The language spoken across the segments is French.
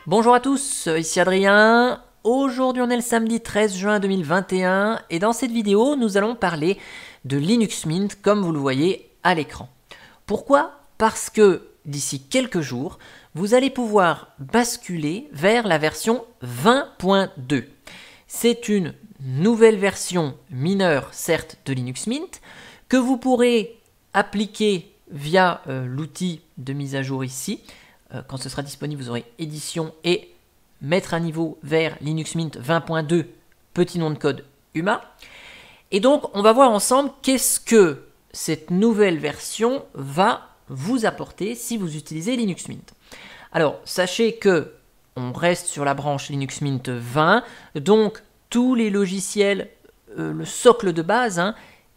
Bonjour à tous, ici Adrien. Aujourd'hui on est le samedi 13 juin 2021 et dans cette vidéo nous allons parler de Linux Mint comme vous le voyez à l'écran. Pourquoi? Parce que d'ici quelques jours vous allez pouvoir basculer vers la version 20.2. C'est une nouvelle version mineure certes de Linux Mint que vous pourrez appliquer via l'outil de mise à jour ici. Quand ce sera disponible, vous aurez édition et mettre à niveau vers Linux Mint 20.2, petit nom de code UMA. Et donc, on va voir ensemble qu'est-ce que cette nouvelle version va vous apporter si vous utilisez Linux Mint. Alors, sachez que on reste sur la branche Linux Mint 20, donc tous les logiciels, le socle de base,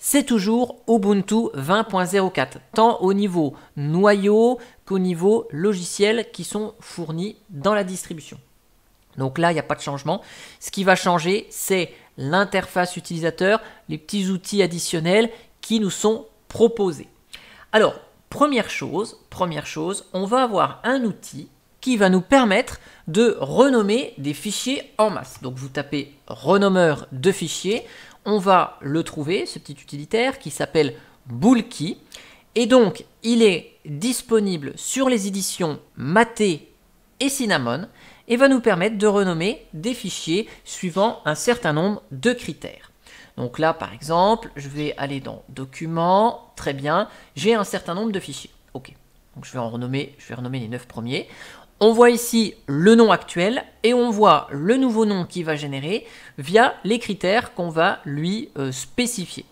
c'est toujours Ubuntu 20.04, tant au niveau noyau qu'au niveau logiciel qui sont fournis dans la distribution. Donc là, il n'y a pas de changement. Ce qui va changer, c'est l'interface utilisateur, les petits outils additionnels qui nous sont proposés. Alors, première chose, on va avoir un outil qui va nous permettre de renommer des fichiers en masse. Donc vous tapez renommeur de fichiers, on va le trouver, ce petit utilitaire qui s'appelle Bulky. Et donc, il est disponible sur les éditions Maté et Cinnamon et va nous permettre de renommer des fichiers suivant un certain nombre de critères. Donc là, par exemple, je vais aller dans Documents, très bien, j'ai un certain nombre de fichiers. Ok, donc je vais renommer les 9 premiers. On voit ici le nom actuel et on voit le nouveau nom qui va générer via les critères qu'on va lui spécifier.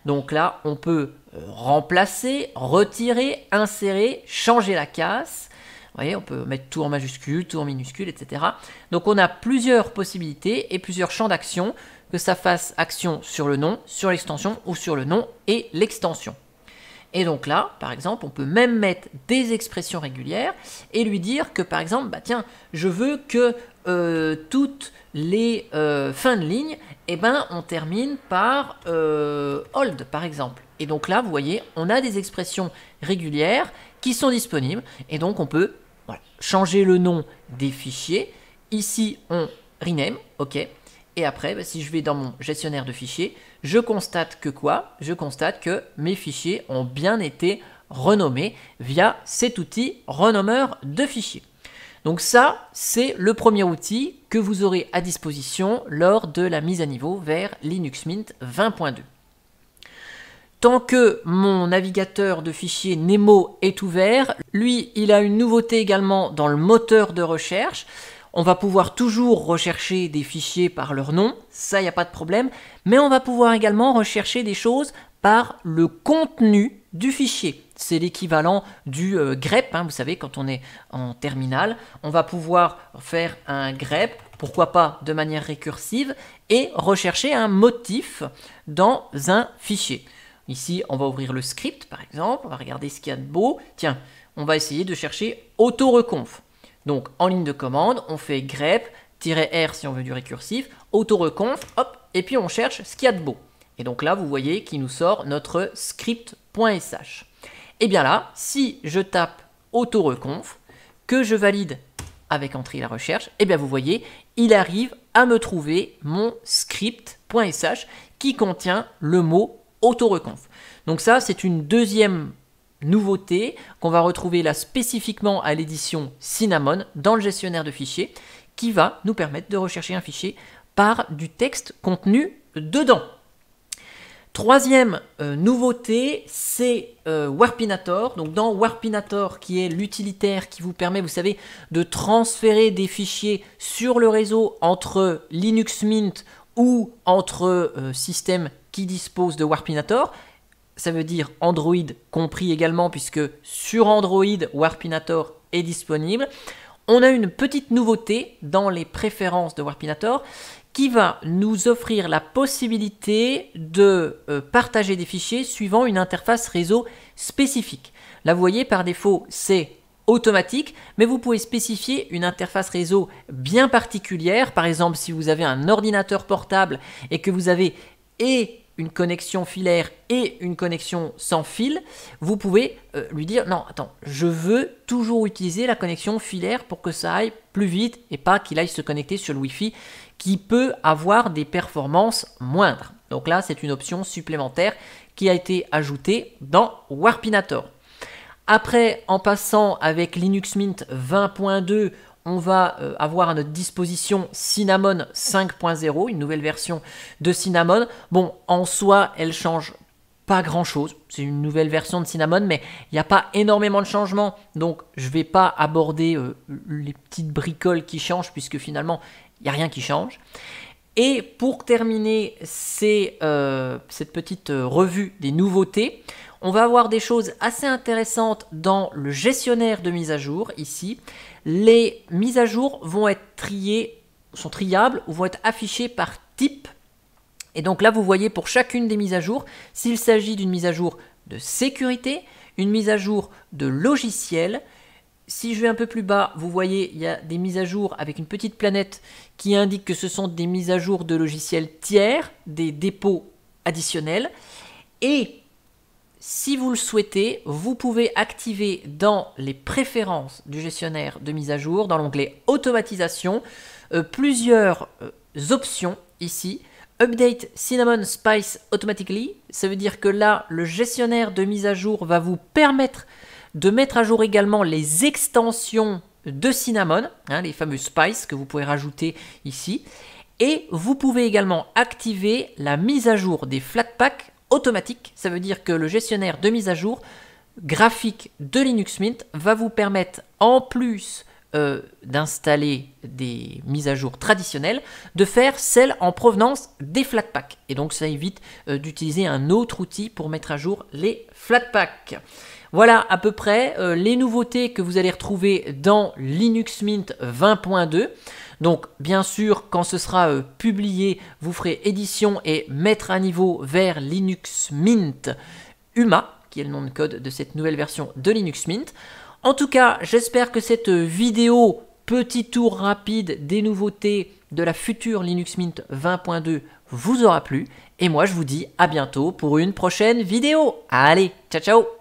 Donc là, on peut remplacer, retirer, insérer, changer la casse. Vous voyez, on peut mettre tout en majuscule, tout en minuscule, etc. Donc on a plusieurs possibilités et plusieurs champs d'action, que ça fasse action sur le nom, sur l'extension ou sur le nom et l'extension. Et donc là, par exemple, on peut même mettre des expressions régulières et lui dire que, par exemple, bah tiens, je veux que toutes les fins de ligne, eh ben, on termine par hold, par exemple. Et donc là, vous voyez, on a des expressions régulières qui sont disponibles. Et donc, on peut changer le nom des fichiers. Ici, on rename, OK. Et après, bah, si je vais dans mon gestionnaire de fichiers, je constate que quoi? Je constate que mes fichiers ont bien été renommés via cet outil renommeur de fichiers. Donc ça, c'est le premier outil que vous aurez à disposition lors de la mise à niveau vers Linux Mint 20.2. Tant que mon navigateur de fichiers Nemo est ouvert, lui, il a une nouveauté également dans le moteur de recherche. On va pouvoir toujours rechercher des fichiers par leur nom, ça, il n'y a pas de problème, mais on va pouvoir également rechercher des choses par le contenu du fichier. C'est l'équivalent du grep, vous savez, quand on est en terminal, on va pouvoir faire un grep, pourquoi pas de manière récursive, et rechercher un motif dans un fichier. Ici, on va ouvrir le script, par exemple, on va regarder ce qu'il y a de beau. Tiens, on va essayer de chercher autoreconf. Donc, en ligne de commande, on fait grep-r si on veut du récursif, autoreconf, hop, et puis on cherche ce qu'il y a de beau. Et donc là, vous voyez qu'il nous sort notre script.sh. Et bien là, si je tape autoreconf, que je valide avec entrée la recherche, et bien vous voyez, il arrive à me trouver mon script.sh qui contient le mot autoreconf. Donc ça, c'est une deuxième nouveauté qu'on va retrouver là spécifiquement à l'édition Cinnamon dans le gestionnaire de fichiers qui va nous permettre de rechercher un fichier par du texte contenu dedans. Troisième nouveauté, c'est Warpinator. Donc dans Warpinator, qui est l'utilitaire qui vous permet, vous savez, de transférer des fichiers sur le réseau entre Linux Mint ou entre systèmes qui disposent de Warpinator. Ça veut dire Android compris également, puisque sur Android, Warpinator est disponible. On a une petite nouveauté dans les préférences de Warpinator qui va nous offrir la possibilité de partager des fichiers suivant une interface réseau spécifique. Là, vous voyez, par défaut, c'est automatique, mais vous pouvez spécifier une interface réseau bien particulière. Par exemple, si vous avez un ordinateur portable et que vous avez et une connexion filaire et une connexion sans fil, vous pouvez lui dire non, attends, je veux toujours utiliser la connexion filaire pour que ça aille plus vite et pas qu'il aille se connecter sur le Wi-Fi qui peut avoir des performances moindres. Donc là, c'est une option supplémentaire qui a été ajoutée dans Warpinator. Après, en passant avec Linux Mint 20.2, on va avoir à notre disposition Cinnamon 5.0, une nouvelle version de Cinnamon. Bon, en soi, elle change pas grand-chose. C'est une nouvelle version de Cinnamon, mais il n'y a pas énormément de changements. Donc, je ne vais pas aborder les petites bricoles qui changent, puisque finalement, il n'y a rien qui change. Et pour terminer cette petite revue des nouveautés, on va avoir des choses assez intéressantes dans le gestionnaire de mise à jour ici. Les mises à jour vont être sont triables ou vont être affichées par type. Et donc là, vous voyez pour chacune des mises à jour, s'il s'agit d'une mise à jour de sécurité, une mise à jour de logiciel. Si je vais un peu plus bas, vous voyez, il y a des mises à jour avec une petite planète qui indique que ce sont des mises à jour de logiciels tiers, des dépôts additionnels. Et si vous le souhaitez, vous pouvez activer dans les préférences du gestionnaire de mise à jour, dans l'onglet automatisation, plusieurs options ici. Update Cinnamon Spice Automatically, ça veut dire que là, le gestionnaire de mise à jour va vous permettre de mettre à jour également les extensions de Cinnamon, les fameux Spice que vous pouvez rajouter ici. Et vous pouvez également activer la mise à jour des Flatpak automatique, ça veut dire que le gestionnaire de mise à jour graphique de Linux Mint va vous permettre, en plus d'installer des mises à jour traditionnelles, de faire celles en provenance des Flatpak. Et donc ça évite d'utiliser un autre outil pour mettre à jour les Flatpak. Voilà à peu près les nouveautés que vous allez retrouver dans Linux Mint 20.2. Donc bien sûr, quand ce sera publié, vous ferez édition et mettre à niveau vers Linux Mint UMA, qui est le nom de code de cette nouvelle version de Linux Mint. En tout cas, j'espère que cette vidéo, petit tour rapide des nouveautés de la future Linux Mint 20.2 vous aura plu. Et moi, je vous dis à bientôt pour une prochaine vidéo. Allez, ciao ciao!